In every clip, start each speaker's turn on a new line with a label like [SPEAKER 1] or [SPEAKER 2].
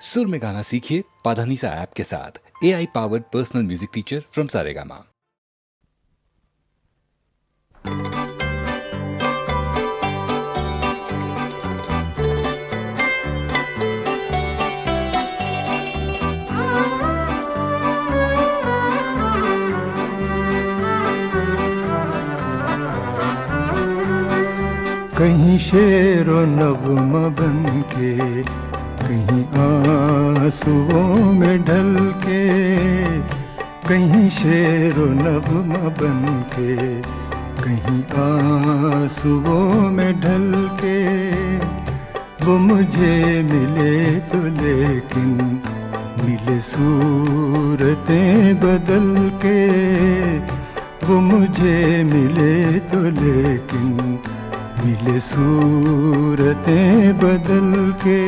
[SPEAKER 1] सुर में गाना सीखिए पाधानीसा ऐप के साथ। AI powered personal music teacher from Saregama.
[SPEAKER 2] कहीं शेरो नगमा बन के, कहीं आंसुओं में ढल के, कहीं शेरो नगमा बन के, कहीं आंसुओं में ढल के। वो मुझे मिले तो लेकिन मिले सूरतें बदल के। वो मुझे मिले तो लेकिन मिले सूरतें बदल के।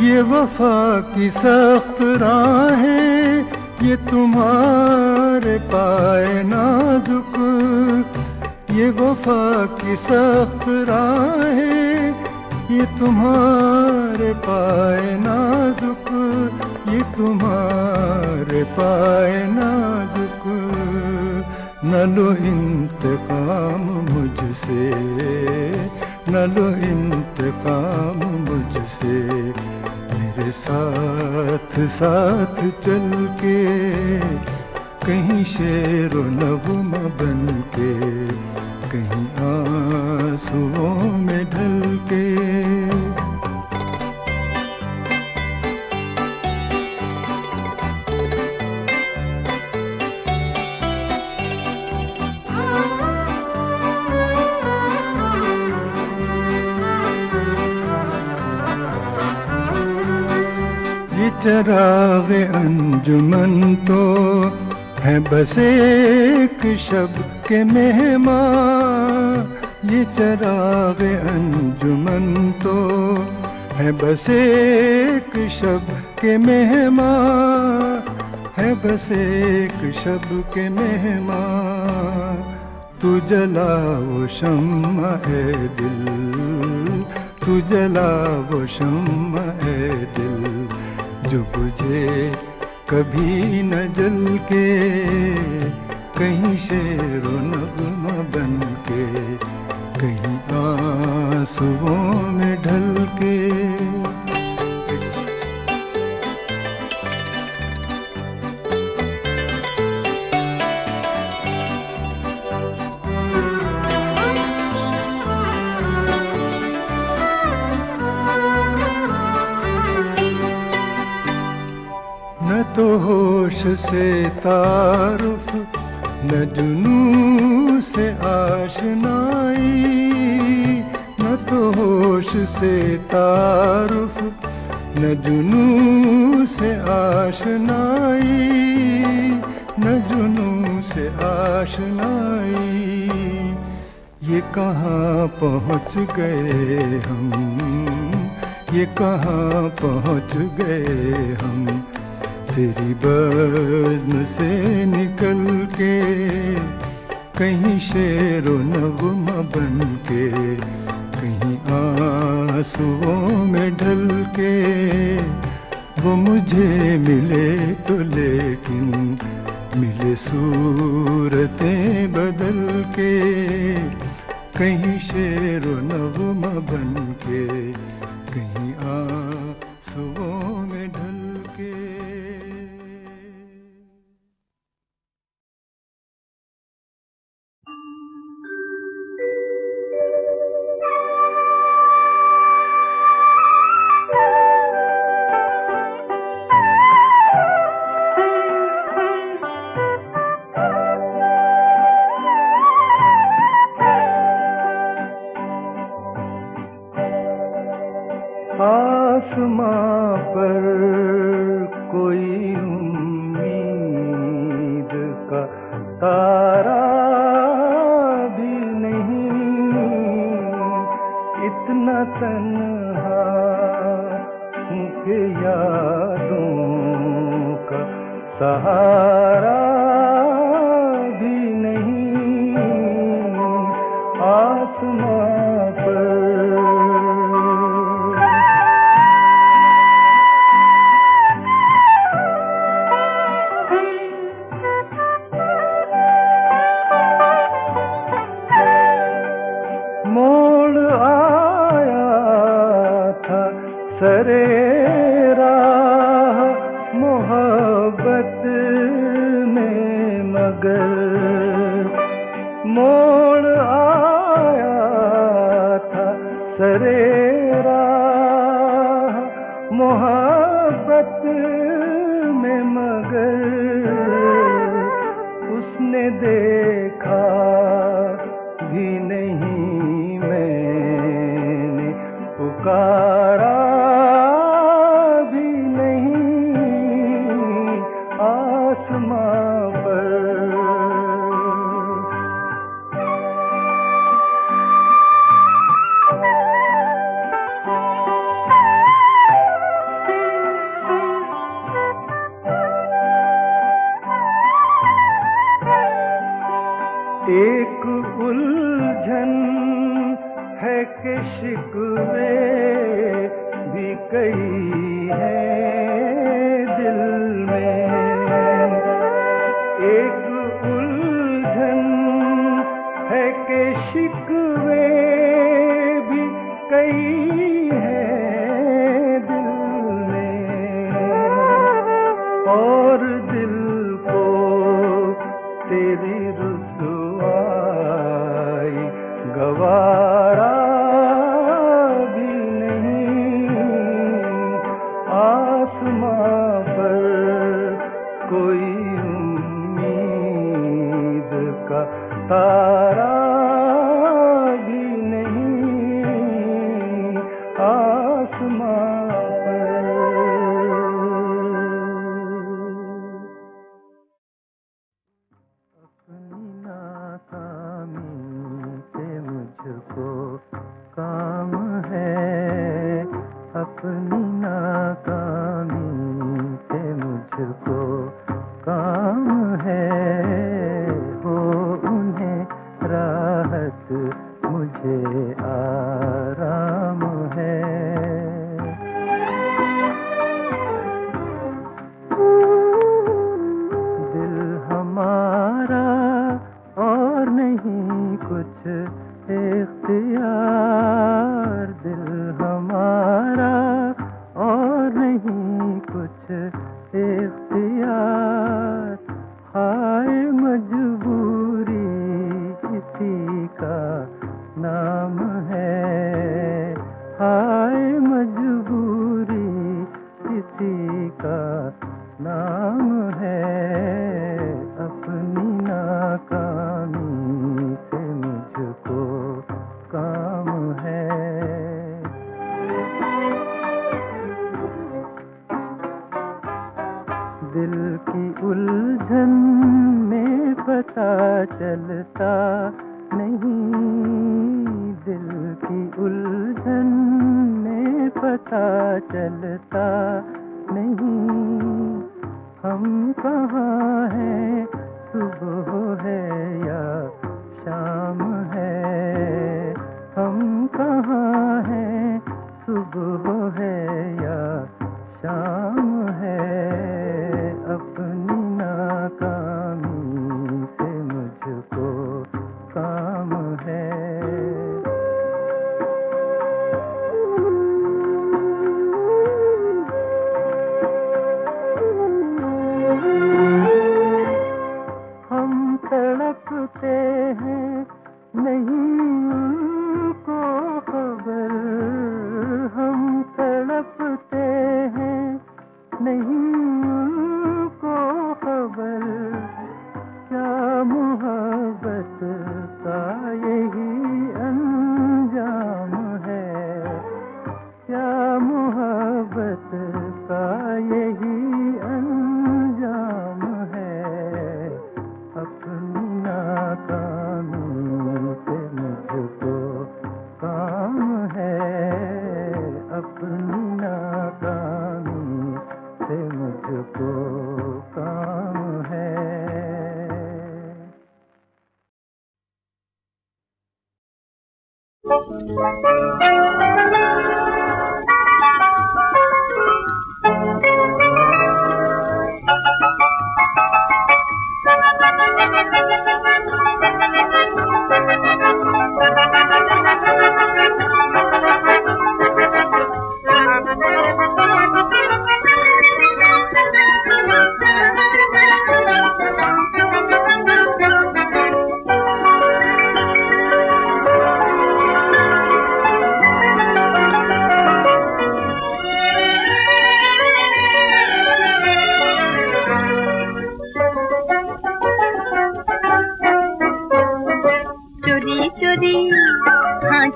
[SPEAKER 2] ये वफा की सख्त राहें, ये तुम्हारे पाए नाजुक। ये वफा की सख्त राहें, ये तुम्हारे पाए नाजुक। ये तुम्हारे पाए नाजुक। न लो इंतकाम मुझसे, न लो इंतकाम मुझसे। मेरे साथ साथ चल के, कहीं शेरो नगमा बन के, कहीं आंसुओं में ढल के। ये चिराग अंजुमन तो है बस एक शब के मेहमान। ये चिराग अंजुमन तो है बस एक शब के मेहमान, है बस एक शब के मेहमान। तू जला वो शम्मा है दिल, तू जला वो शम्मा है दिल, जो बुझे कभी न जल के। कहीं शेरो नगमा बन के, कहीं आंसुओं में ढल के। न तो होश से तारुफ, न जुनून से आशनाई। न तो होश से तारुफ, न जुनून से आशनाई, न जुनून से आशनाई। ये कहाँ पहुँच गए हम, ये कहाँ पहुँच गए हम। तेरी बज़्म से निकल के, कहीं शेरो नगमा बन के, कहीं आंसुओं में ढल के। वो मुझे मिले तो लेकिन मिले सूरतें बदल के। कहीं शेरो नगमा बन के, कहीं आंसुओं में ढल के। आसमां पर कोई उम्मीद का तारा भी नहीं, इतना तन्हा हूँ कि यादों का सहारा भी नहीं आसमां पर। मोड़ आया था सरे राह मोहब्बत में मगर मोड़ आया था सरे राह मोहब्बत में मगर उसने देखा भी नहीं मैंने पुकारा भी नहीं आसमां पर। एक उलझन है कि शिकवे भी कई हैं दिल में। एक उलझन है कि शिकवे भी कई हैं दिल में और दिल को तेरी गवारा भी नहीं आसमां पर कोई उम्मीद का तारा भी नहीं आसमां पर। अपनी नाकामी मुझको काम है, अपनी नाकामी से मुझको काम है। हो उन्हें राहत मुझे आराम है। दिल हमारा और नहीं कुछ इख्तियार, दिल हमारा और नहीं कुछ इख्तियार। हाय मजबूरी इसी का नाम है, हाय मजबूरी इसी का नाम है। अपनी नाकामी से मुझको काम है। दिल की उलझन में पता चलता नहीं, दिल की उलझन में पता चलता नहीं। हम कहाँ हैं, सुबह है या शाम है। हम कहाँ हैं, सुबह है या शाम है। अपनी नाकामी से मुझको काम है। हम तड़पते हैं नहीं उनको खबर, हम तड़प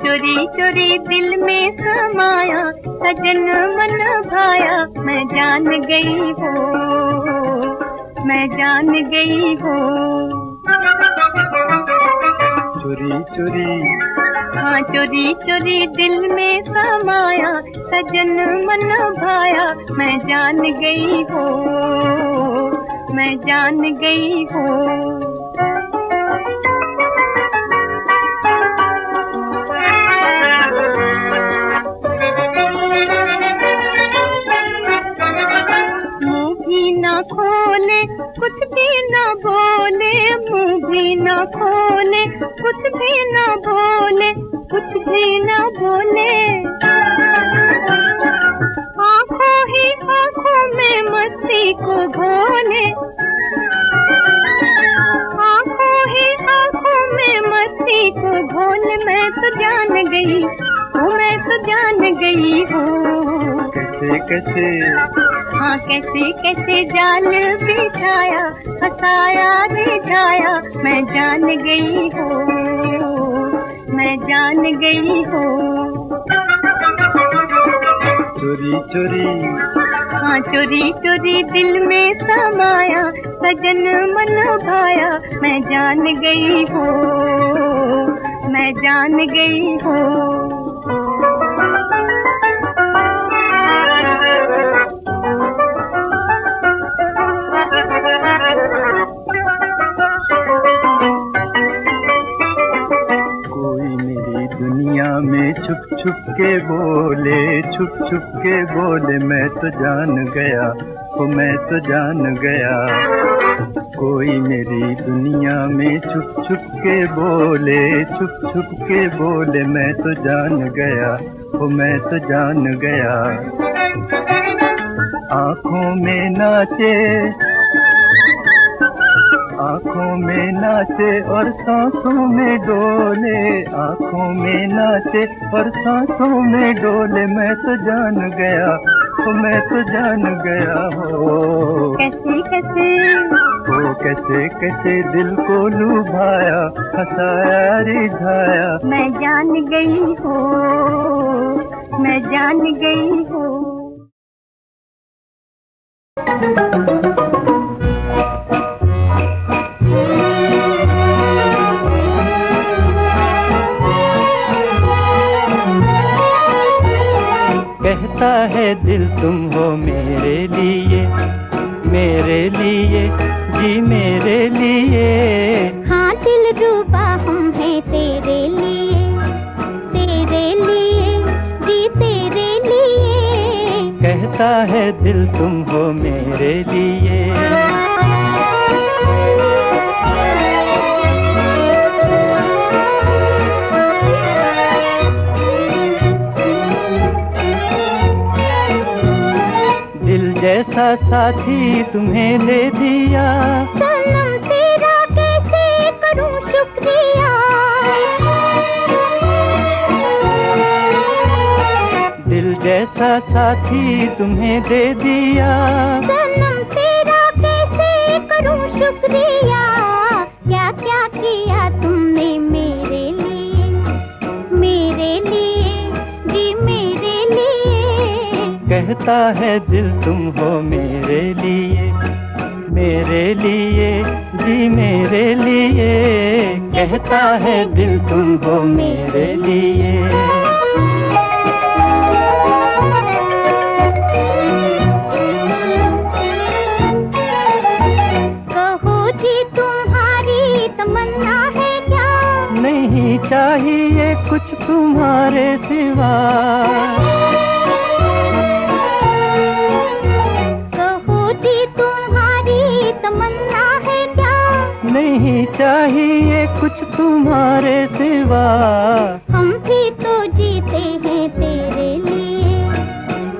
[SPEAKER 3] चोरी चोरी दिल में समाया, सजन मन भाया, मैं जान गई हो, मैं जान गई हो।
[SPEAKER 2] चोरी चोरी
[SPEAKER 3] हाँ चोरी चोरी दिल में समाया, सजन मन भाया, मैं जान गई हो, मैं जान गई हो। खोले कुछ भी न बोले, मुंह भी न खोले, कुछ भी न बोले, कुछ भी न बोले। आँखों ही आँखों में मस्ती को घोले, आँखों ही आँखों में मस्ती को घोले। मैं तो जान गई हूँ, मैं तो जान गई हूँ।
[SPEAKER 2] कैसे कैसे
[SPEAKER 3] हाँ कैसे कैसे जाल बिछाया, फसाया रिझाया, मैं जान गई हूँ, मैं जान गई हूँ।
[SPEAKER 2] चोरी चोरी
[SPEAKER 3] हाँ चोरी चोरी दिल में समाया, सजन मन भाया, मैं जान गई हूँ, मैं जान गई हूँ।
[SPEAKER 2] में छुप छुप के बोले, छुप छुप के बोले, मैं तो जान गया, ओ मैं तो जान गया। कोई मेरी दुनिया में छुप छुप के बोले, छुप छुप के बोले, मैं तो जान गया, ओ मैं तो जान गया। आँखों में नाचे, आँखों में नाचे और सांसों में डोले, आँखों में नाचे और सांसों में डोले, मैं तो जान गया, ओ मैं तो जान गया हो।
[SPEAKER 3] कैसे कैसे
[SPEAKER 2] ओ कैसे कैसे दिल को लुभाया, हंसाया रिझाया,
[SPEAKER 3] मैं जान गई हूँ, मैं जान गई हूँ।
[SPEAKER 2] कहता है दिल तुम हो मेरे लिए, मेरे लिए, जी मेरे लिए।
[SPEAKER 4] हाँ दिल रूबा हम हैं तेरे लिए, तेरे लिए, जी तेरे लिए।
[SPEAKER 2] कहता है दिल तुम हो मेरे लिए। जैसा साथी तुम्हें दे दिया,
[SPEAKER 4] सनम तेरा कैसे करूं शुक्रिया।
[SPEAKER 2] दिल जैसा साथी तुम्हें दे दिया,
[SPEAKER 4] सनम तेरा कैसे करूं शुक्रिया। क्या क्या किया तुमने मेरे लिए, मेरे लिए, जी मेरे लिए।
[SPEAKER 2] कहता है दिल तुम हो मेरे लिए, मेरे लिए, जी मेरे लिए। कहता है दिल तुम हो मेरे लिए।
[SPEAKER 4] कहो जी तुम्हारी तमन्ना है क्या?
[SPEAKER 2] नहीं चाहिए कुछ तुम्हारे सिवा।
[SPEAKER 4] कहो जी तुम्हारी तमन्ना है क्या?
[SPEAKER 2] नहीं चाहिए कुछ तुम्हारे सिवा।
[SPEAKER 4] हम भी तो जीते हैं तेरे लिए,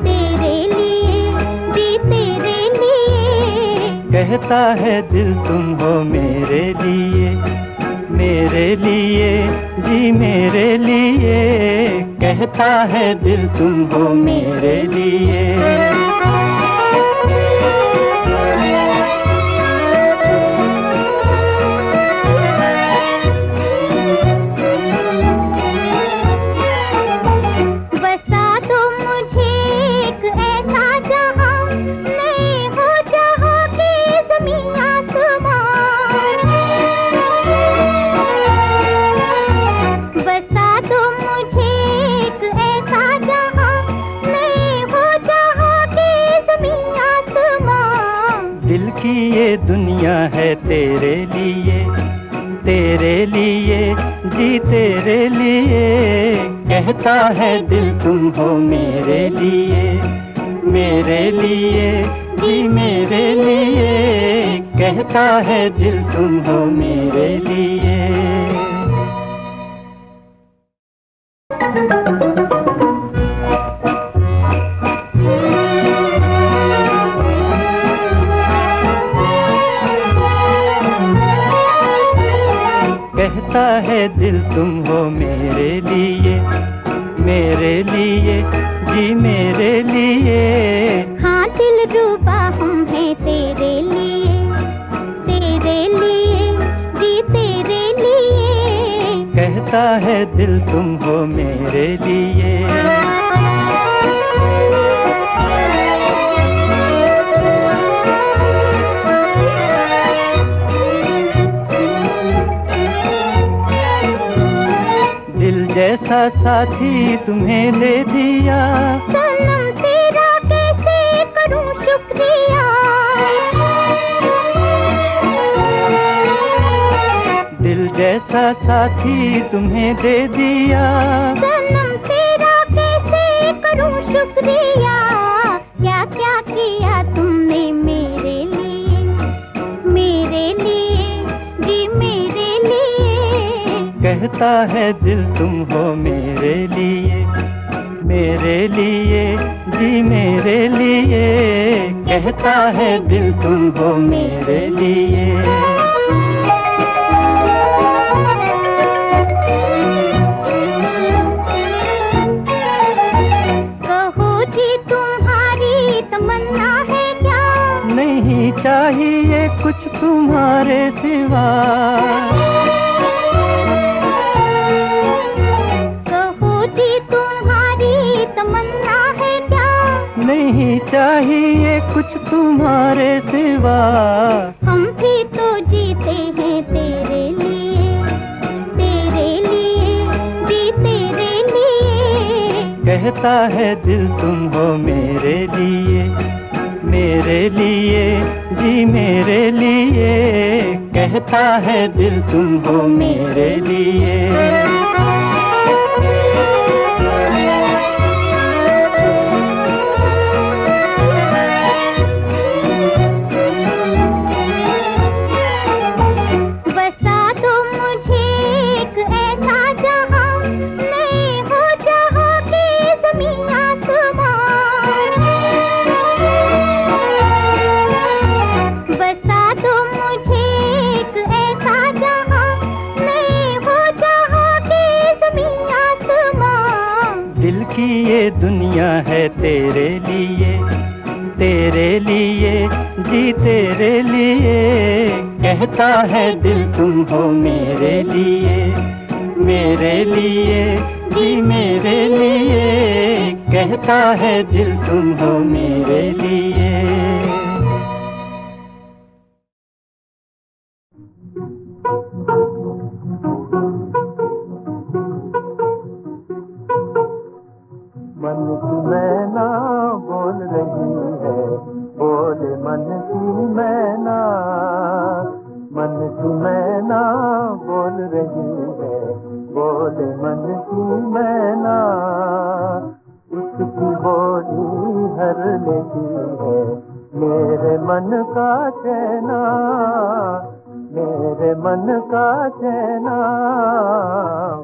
[SPEAKER 4] तेरे लिए जी तेरे लिए।
[SPEAKER 2] कहता है दिल तुम हो मेरे लिए, मेरे लिए जी मेरे लिए। कहता है दिल तुम हो मेरे लिए।
[SPEAKER 4] बसा दो मुझे एक ऐसा जहां, नहीं हो जहां की ज़मीन आसमान। बसा दो मुझे एक ऐसा जहां, नहीं हो जहां की ज़मीन आसमान।
[SPEAKER 2] दिल की ये दुनिया है तेरे लिए, तेरे लिए जी तेरे लिए। कहता है दिल तुम हो मेरे लिए, मेरे लिए जी मेरे लिए। कहता है दिल तुम हो मेरे लिए। कहता है दिल तुम हो मेरे लिए, मेरे लिए जी मेरे लिए।
[SPEAKER 4] हाँ दिल रूबा हम हैं तेरे लिए, तेरे लिए जी तेरे लिए।
[SPEAKER 2] कहता है दिल तुम हो मेरे लिए। दिल जैसा साथी तुम्हें दे दिया,
[SPEAKER 4] सनम तेरा कैसे करूं शुक्रिया।
[SPEAKER 2] दिल जैसा साथी तुम्हें दे दिया।
[SPEAKER 4] सनम तेरा कैसे करूं शुक्रिया। क्या क्या किया तुमने मेरे लिए, मेरे लिए जी मेरे लिए।
[SPEAKER 2] कहता है दिल तुम हो मेरे लिए, मेरे लिए जी मेरे लिए। कहता है दिल तुम हो मेरे लिए।
[SPEAKER 4] कहो जी तुम्हारी तमन्ना है क्या?
[SPEAKER 2] नहीं चाहिए कुछ तुम्हारे सिवा।
[SPEAKER 4] कहो जी तुम्हारी तमन्ना है क्या?
[SPEAKER 2] नहीं चाहिए कुछ तुम्हारे सिवा।
[SPEAKER 4] हम भी तो जीते हैं तेरे लिए, तेरे लिए जी तेरे लिए।
[SPEAKER 2] कहता है दिल तुम हो मेरे लिए, मेरे लिए जी मेरे लिए। कहता है दिल तुम हो मेरे लिए।
[SPEAKER 4] बसा दो मुझे एक ऐसा जहां, नहीं हो जहां की ज़मीन आसमान। बसा दो मुझे एक ऐसा जहां, नहीं हो जहां की ज़मीन आसमान।
[SPEAKER 2] दिल की ये दुनिया है तेरे लिए, तेरे लिए जी तेरे लिए। कहता है दिल तुम हो मेरे लिए, मेरे लिए जी मेरे लिए। कहता है दिल तुम हो मेरे लिए। मन की मैना बोल रही है, बोले मन की मैना। मन की मैना बोल रही है, बोले मन की उसकी बोली हर लेती है मेरे मन का चैना, मेरे मन का चैना।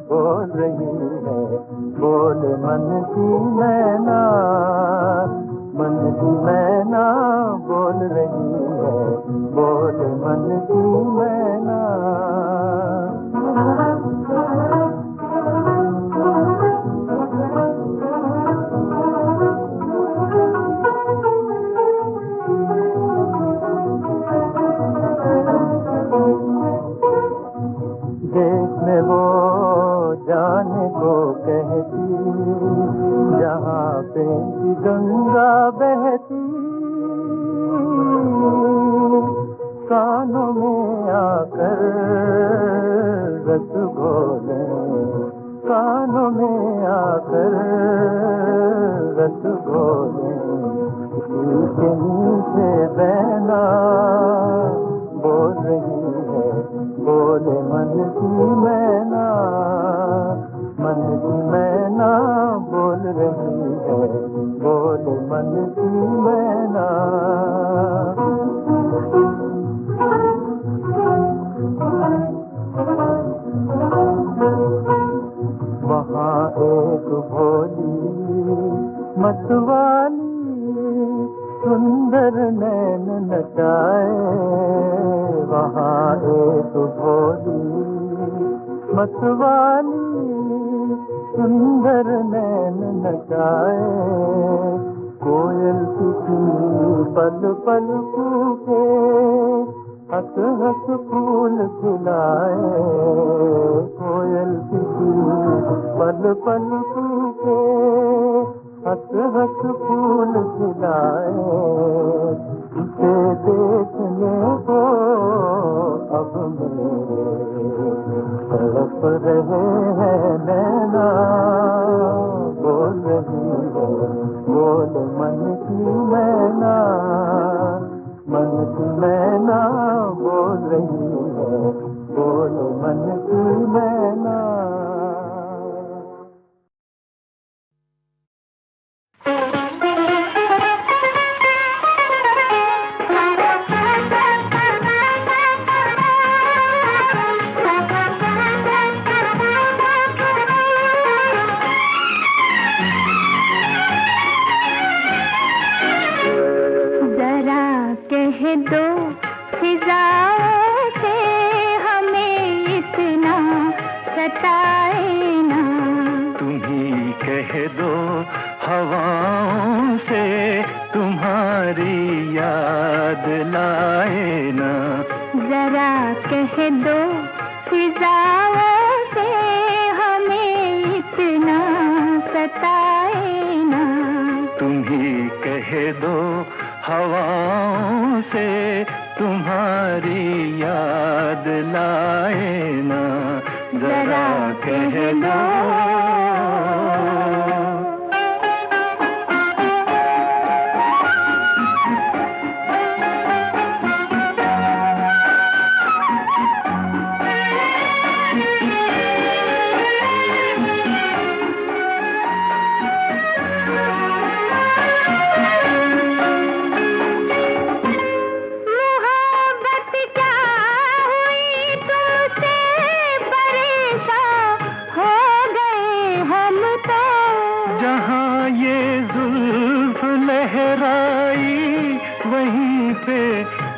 [SPEAKER 2] बोल रही है बोल मन की मैना, मन की मैना बोल रही है बोल मन की मैना। देखने वो जाने को कहती जहाँ पे गंगा बहती, कानों में आकर रस घोले, कानों में आकर रस घोले। नीचे नीचे बहना बोल रही है बोले मन की मैना, मन की मैना बोल रही है बोले मन की मैना। वहाँ एक भोली मतवाली सुंदर नैन नचाए, वहाँ एक भोली मतवाली सुंदर नैन नचाए। कोयल किसी पल पल कूके हंस हंस फूल खिलाए, कोयल किसी पल पल कूके हंस हंस फूल खिलाए। उसे देखने को अब मेरे तड़प रहे हैं नैना, बोल रही है बोल मन की मैना, मन की मैना बोल रही है बोल मन की मैना। हवाओं से तुम्हारी याद लाए ना,
[SPEAKER 4] जरा कह दो फिजाओं से हमें इतना सताए ना।
[SPEAKER 2] तुम ही कह दो हवाओं से तुम्हारी याद लाए ना, जरा कह दो।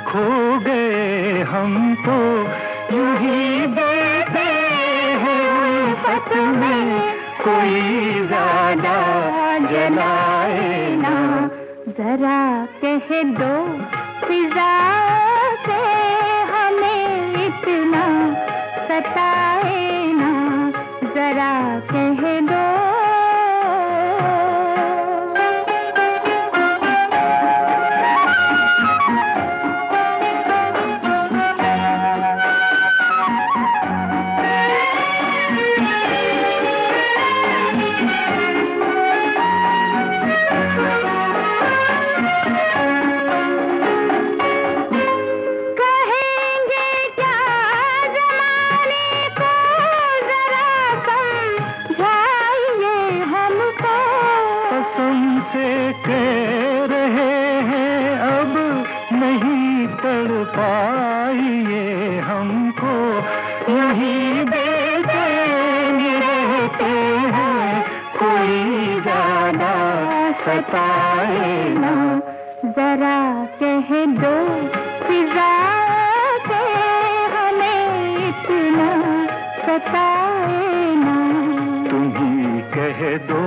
[SPEAKER 2] खो गए हम तो यूं ही जीते हैं उल्फत में, कोई ज्यादा जलाए ना,
[SPEAKER 4] जरा कह दो फिजाओं से हमें इतना सताए ना, जरा कह दो।
[SPEAKER 2] से कह रहे हैं अब नहीं तड़पाइए हमको, यही बेचैन रहते हैं, कोई ज्यादा सताए ना।
[SPEAKER 4] जरा कह दो फिजा से हमें इतना सताए ना।
[SPEAKER 2] तुम ही कह दो